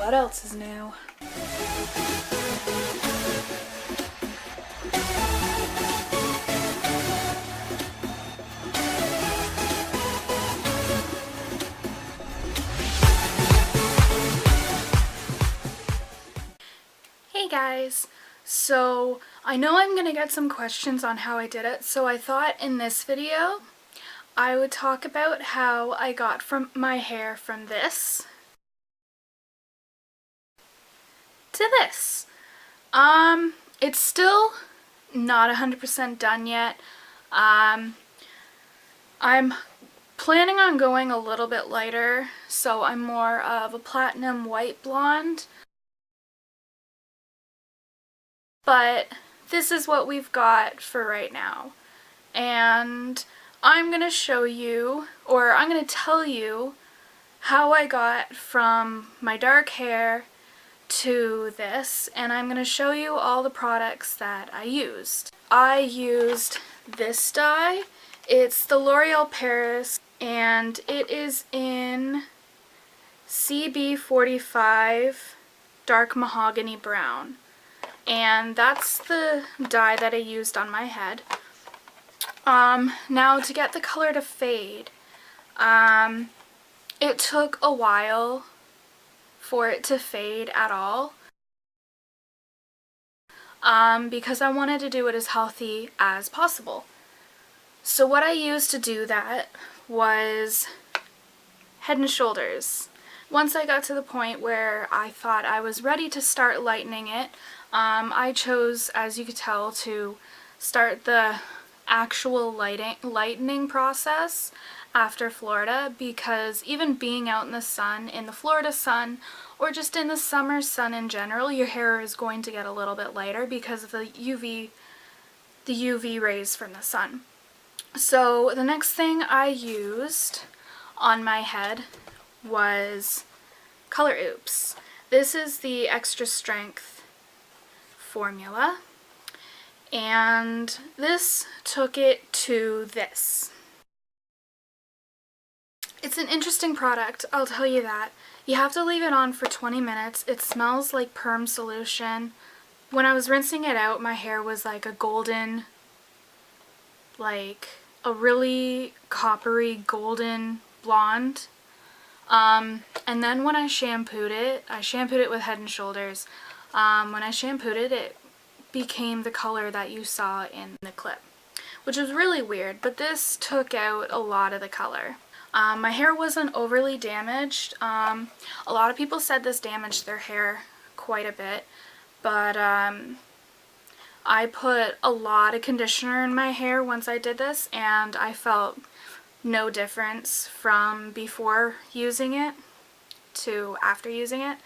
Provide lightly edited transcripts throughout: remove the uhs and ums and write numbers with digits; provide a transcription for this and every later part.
What else is new? Hey guys! So I know I'm gonna get some questions on how I did it, so I thought in this video I would talk about how I got from my hair from this to this. It's still not 100% done yet. I'm planning on going a little bit lighter, so I'm more of a platinum white blonde. But this is what we've got for right now. And I'm going to show you, or I'm going to tell you, how I got from my dark hair to this, and I'm going to show you all the products that I used. I used this dye. It's the L'Oreal Paris, and it is in CB45 Dark Mahogany Brown. And that's the dye that I used on my head. Now to get the color to fade, it took a while for it to fade at all, because I wanted to do it as healthy as possible. So what I used to do that was Head and Shoulders. Once I got to the point where I thought I was ready to start lightening it, I chose, as you could tell, to start the actual lightening process after Florida, because even being out in the sun, in the Florida sun, or just in the summer sun in general, your hair is going to get a little bit lighter because of the UV rays from the sun. So the next thing I used on my head was Color Oops. This is the extra strength formula, and this took it to this. It's an interesting product, I'll tell you that. You have to leave it on for 20 minutes. It smells like perm solution. When I was rinsing it out, my hair was like a golden, like a really coppery golden blonde. And then when I shampooed it with Head and Shoulders. When I shampooed it, it became the color that you saw in the clip, which was really weird, but this took out a lot of the color. My hair wasn't overly damaged. A lot of people said this damaged their hair quite a bit, but I put a lot of conditioner in my hair once I did this, and I felt no difference from before using it to after using it.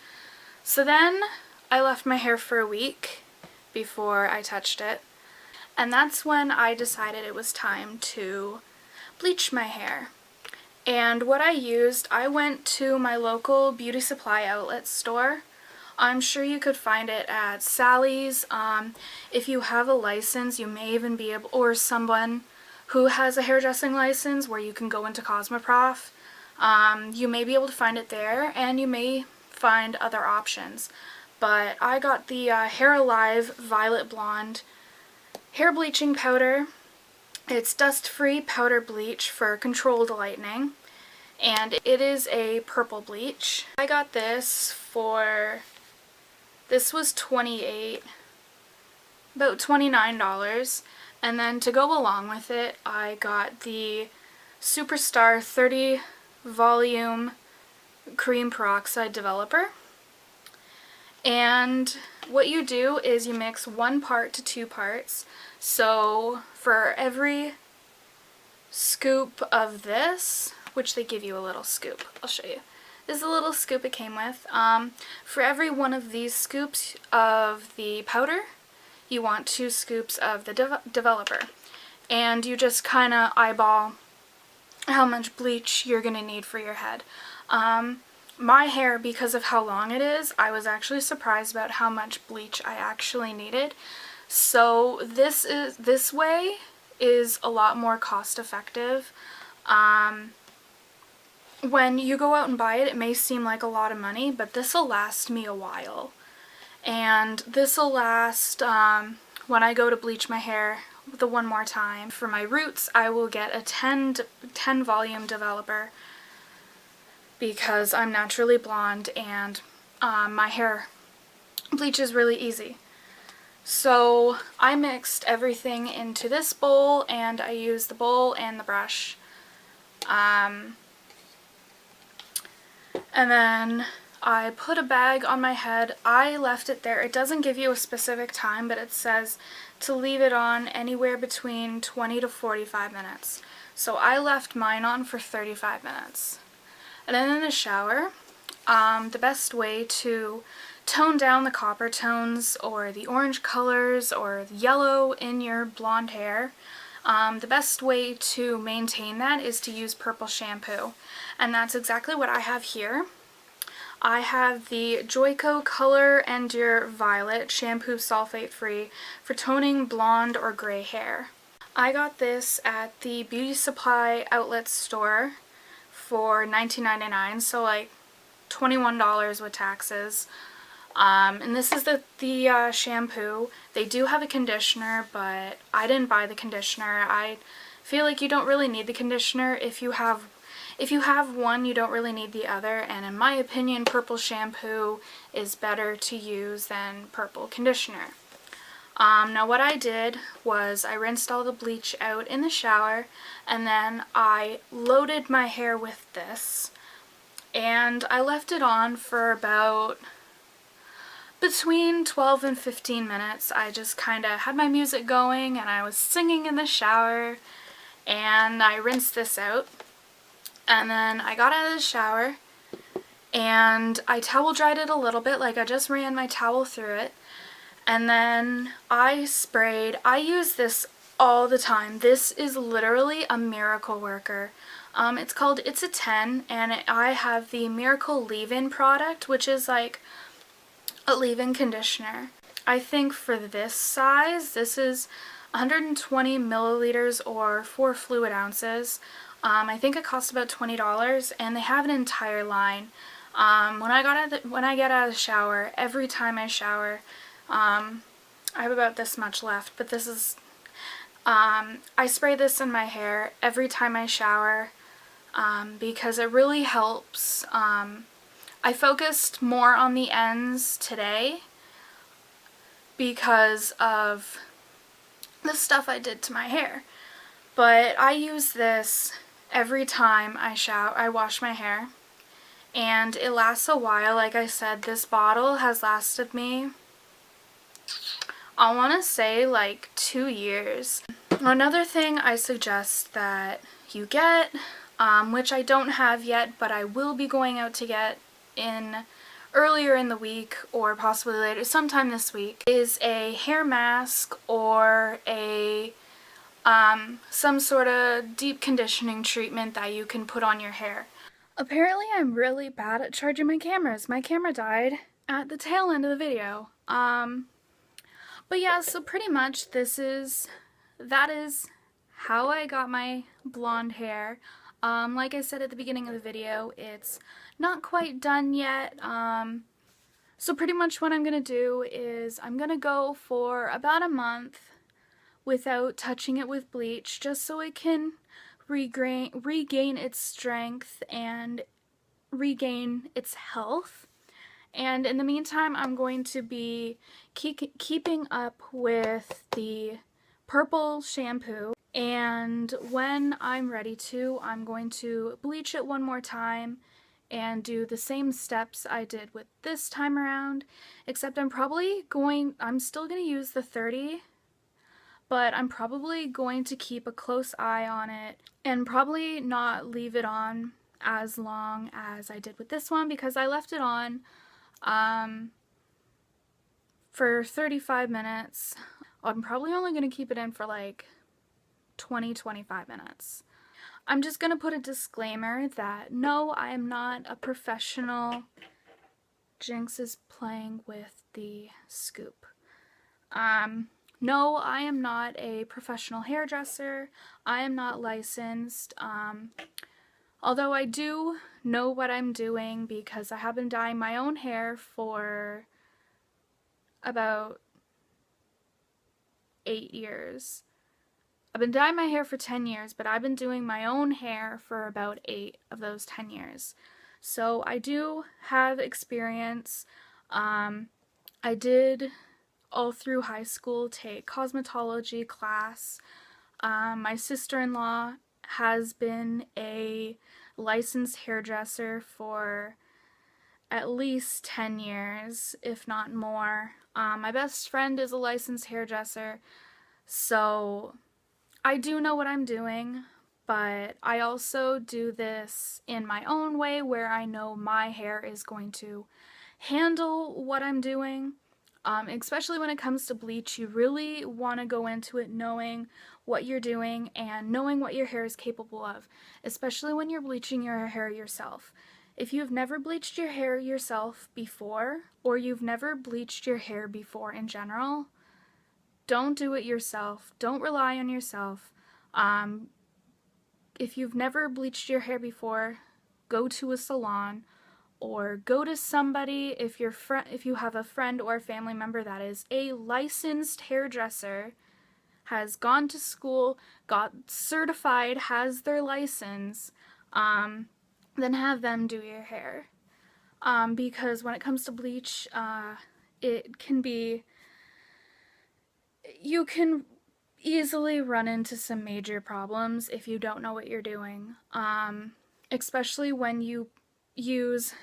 So then I left my hair for a week before I touched it, and that's when I decided it was time to bleach my hair. And what I used, I went to my local beauty supply outlet store. I'm sure you could find it at Sally's. If you have a license, you may even be able, or someone who has a hairdressing license where you can go into Cosmoprof, you may be able to find it there, and you may find other options. But I got the Hair Alive Violet Blonde hair bleaching powder. It's dust-free powder bleach for controlled lightening, and it is a purple bleach. I got this for, this was about $29, and then to go along with it, I got the Superstar 30 Volume Cream Peroxide Developer. And what you do is you mix 1 part to 2 parts. So for every scoop of this, which they give you a little scoop, I'll show you. This is a little scoop it came with. For every one of these scoops of the powder, you want 2 scoops of the developer. And you just kind of eyeball how much bleach you're going to need for your head. My hair, because of how long it is, I was actually surprised about how much bleach I actually needed. So this way is a lot more cost effective. when you go out and buy it, it may seem like a lot of money, but this will last me a while. And this will last when I go to bleach my hair the one more time. For my roots, I will get a 10 volume developer because I'm naturally blonde and my hair bleaches really easy. So I mixed everything into this bowl and I used the bowl and the brush. And then I put a bag on my head. I left it there. It doesn't give you a specific time, but it says to leave it on anywhere between 20 to 45 minutes. So I left mine on for 35 minutes. And then in the shower, the best way to tone down the copper tones or the orange colors or the yellow in your blonde hair, the best way to maintain that is to use purple shampoo. And that's exactly what I have here. I have the Joico Color Endure Violet Shampoo Sulfate Free for toning blonde or gray hair. I got this at the beauty supply outlet store for $19.99, so like $21 with taxes. And this is the shampoo. They do have a conditioner, but I didn't buy the conditioner. I feel like you don't really need the conditioner. If you have one, you don't really need the other, and in my opinion, purple shampoo is better to use than purple conditioner. Now what I did was I rinsed all the bleach out in the shower, and then I loaded my hair with this, and I left it on for about between 12 and 15 minutes. I just kind of had my music going and I was singing in the shower, and I rinsed this out. And then I got out of the shower and I towel dried it a little bit, like I just ran my towel through it. And then I sprayed. I use this all the time. This is literally a miracle worker. It's called It's a 10, and I have the Miracle Leave-In product, which is like a leave-in conditioner. I think for this size, this is 120 milliliters or 4 fluid ounces. I think it cost about $20, and they have an entire line. When I get out of the shower, every time I shower, I have about this much left, but this is, I spray this in my hair every time I shower, because it really helps. I focused more on the ends today because of the stuff I did to my hair. But I use this every time I wash my hair, and it lasts a while. Like I said, this bottle has lasted me, I want to say, like 2 years. Another thing I suggest that you get, which I don't have yet, but I will be going out to get earlier in the week or possibly later, sometime this week, is a hair mask or a some sort of deep conditioning treatment that you can put on your hair. Apparently I'm really bad at charging my cameras. My camera died at the tail end of the video. But yeah, so pretty much that is how I got my blonde hair. Like I said at the beginning of the video, it's not quite done yet. So pretty much what I'm gonna do is I'm gonna go for about a month without touching it with bleach, just so it can regain its strength and regain its health. And in the meantime, I'm going to be keeping up with the purple shampoo, and when I'm ready to, I'm going to bleach it one more time and do the same steps I did with this time around, except I'm still going to use the 30, but I'm probably going to keep a close eye on it and probably not leave it on as long as I did with this one, because I left it on for 35 minutes. I'm probably only going to keep it in for like 20-25 minutes. I'm just going to put a disclaimer that no, I am not a professional. Jinx is playing with the scoop. No, I am not a professional hairdresser. I am not licensed. Although I do know what I'm doing because I have been dyeing my own hair for about 8 years. I've been dyeing my hair for 10 years, but I've been doing my own hair for about 8 of those 10 years. So I do have experience. I did all through high school take cosmetology class. My sister-in-law has been a licensed hairdresser for at least 10 years, if not more. My best friend is a licensed hairdresser, so I do know what I'm doing, but I also do this in my own way where I know my hair is going to handle what I'm doing. Especially when it comes to bleach, you really want to go into it knowing what you're doing and knowing what your hair is capable of, especially when you're bleaching your hair yourself. If you've never bleached your hair yourself before, or you've never bleached your hair before in general, don't do it yourself. Don't rely on yourself. If you've never bleached your hair before, go to a salon or go to somebody if you have a friend or a family member that is a licensed hairdresser, has gone to school, got certified, has their license, then have them do your hair. Because when it comes to bleach, it can be, you can easily run into some major problems if you don't know what you're doing. Especially when you use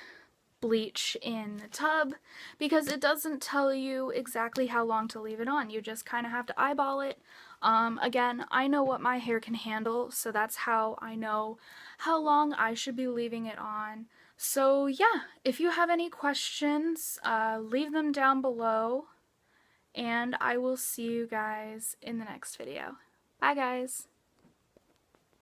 bleach in the tub, because it doesn't tell you exactly how long to leave it on. You just kind of have to eyeball it. Again, I know what my hair can handle, so that's how I know how long I should be leaving it on. So yeah, if you have any questions, leave them down below, and I will see you guys in the next video. Bye guys!